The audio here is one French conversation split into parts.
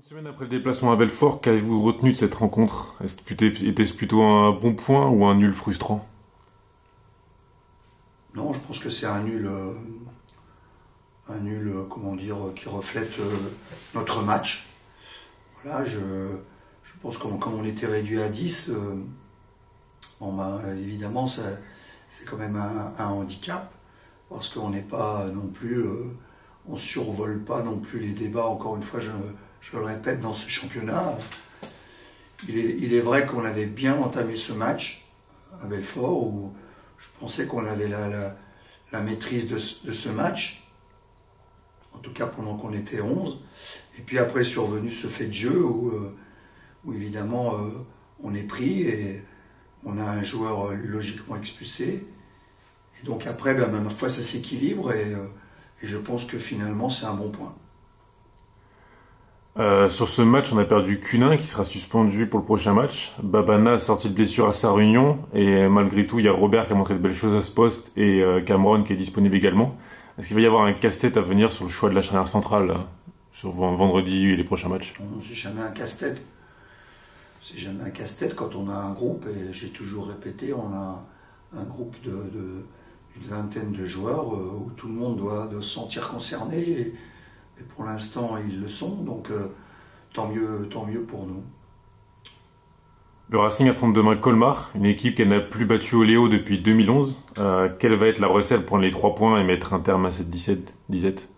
Une semaine après le déplacement à Belfort, qu'avez-vous retenu de cette rencontre? Était-ce plutôt un bon point ou un nul frustrant? Non, je pense que c'est un nul, comment dire, qui reflète notre match. Voilà, je pense que comme on était réduit à 10, bon, évidemment, c'est quand même un handicap, parce qu'on n'est pas non plus, on survole pas non plus les débats, encore une fois, je le répète, dans ce championnat. Il est vrai qu'on avait bien entamé ce match à Belfort, où je pensais qu'on avait la maîtrise de ce match, en tout cas pendant qu'on était 11. Et puis après est survenu ce fait de jeu où évidemment on est pris et on a un joueur logiquement expulsé. Et donc après, ma foi, ça s'équilibre et je pense que finalement c'est un bon point. Sur ce match, on a perdu Cunin qui sera suspendu pour le prochain match. Babana a sorti de blessure à sa réunion et malgré tout, il y a Robert qui a montré de belles choses à ce poste et Cameron qui est disponible également. Est-ce qu'il va y avoir un casse-tête à venir sur le choix de la charnière centrale là, sur vendredi et les prochains matchs? C'est jamais un casse-tête. C'est jamais un casse-tête quand on a un groupe, et j'ai toujours répété, on a un groupe d'une vingtaine de joueurs où tout le monde doit se sentir concerné. Et pour l'instant, ils le sont, donc tant mieux pour nous. Le Racing affronte demain Colmar, une équipe qui n'a plus battu au Léo depuis 2011. Quelle va être la recette pour prendre les 3 points et mettre un terme à cette disette?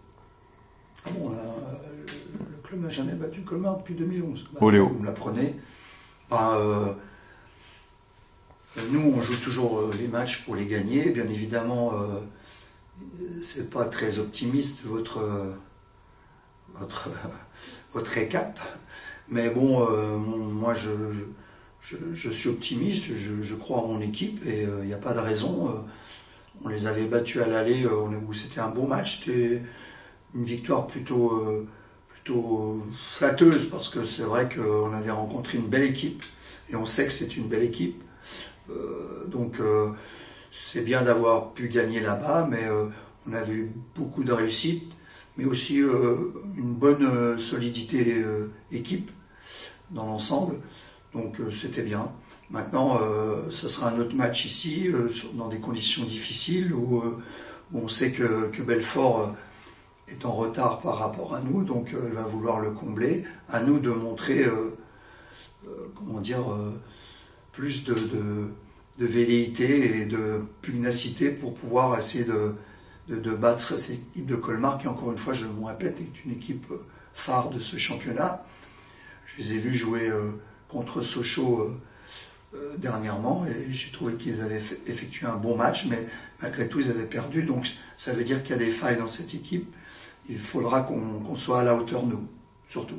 Ah bon, le club n'a jamais battu Colmar depuis 2011. Au Léo. Vous me l'apprenez. Nous, on joue toujours les matchs pour les gagner. Bien évidemment, c'est pas très optimiste votre récap. Mais bon, moi, je suis optimiste, je crois en mon équipe et il n'y a pas de raison. On les avait battus à l'aller, où c'était un beau match, c'était une victoire plutôt flatteuse, parce que c'est vrai qu'on avait rencontré une belle équipe et on sait que c'est une belle équipe. Donc c'est bien d'avoir pu gagner là-bas, mais on avait eu beaucoup de réussite, mais aussi une bonne solidité équipe dans l'ensemble. Donc c'était bien. Maintenant, ce sera un autre match ici, dans des conditions difficiles, où on sait que Belfort est en retard par rapport à nous, donc elle va vouloir le combler. À nous de montrer, comment dire, plus de velléité et de pugnacité pour pouvoir essayer de battre cette équipe de Colmar, qui, encore une fois, je me répète, est une équipe phare de ce championnat. Je les ai vus jouer contre Sochaux dernièrement et j'ai trouvé qu'ils avaient effectué un bon match, mais malgré tout ils avaient perdu, donc ça veut dire qu'il y a des failles dans cette équipe. Il faudra qu'on soit à la hauteur, nous, surtout.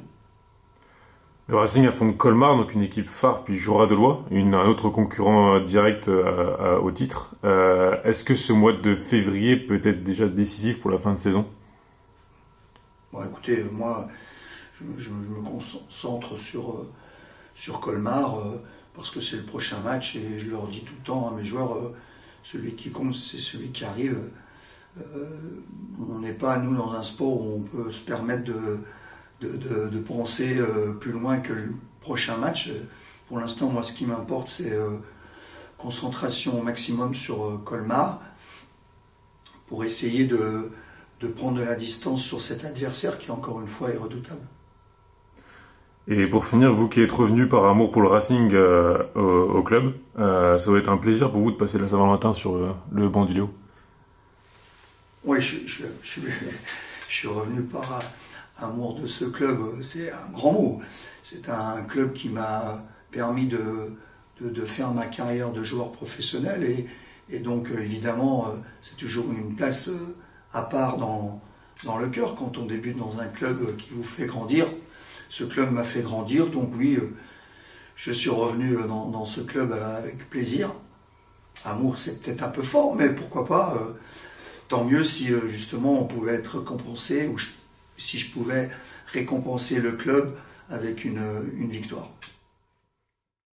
Le Racing affronte Colmar, donc une équipe phare, puis Jura de Loie, un autre concurrent direct au titre. Est-ce que ce mois de février peut être déjà décisif pour la fin de saison? Bon, écoutez, moi, je me concentre sur Colmar, parce que c'est le prochain match, et je leur dis tout le temps à mes joueurs, celui qui compte, c'est celui qui arrive. On n'est pas, nous, dans un sport où on peut se permettre de penser plus loin que le prochain match. Pour l'instant, moi, ce qui m'importe, c'est concentration au maximum sur Colmar, pour essayer de prendre de la distance sur cet adversaire qui, encore une fois, est redoutable. Et pour finir, vous qui êtes revenu par amour pour le Racing au club, ça doit être un plaisir pour vous de passer la Saint-Valentin sur le banc du Léo? Oui, je suis revenu par amour de ce club, c'est un grand mot. C'est un club qui m'a permis de faire ma carrière de joueur professionnel, et donc évidemment c'est toujours une place à part dans le cœur quand on débute dans un club qui vous fait grandir. Ce club m'a fait grandir, donc oui, je suis revenu dans ce club avec plaisir. Amour, c'est peut-être un peu fort, mais pourquoi pas. Tant mieux si justement on pouvait être récompensé, ou si je pouvais récompenser le club avec une victoire.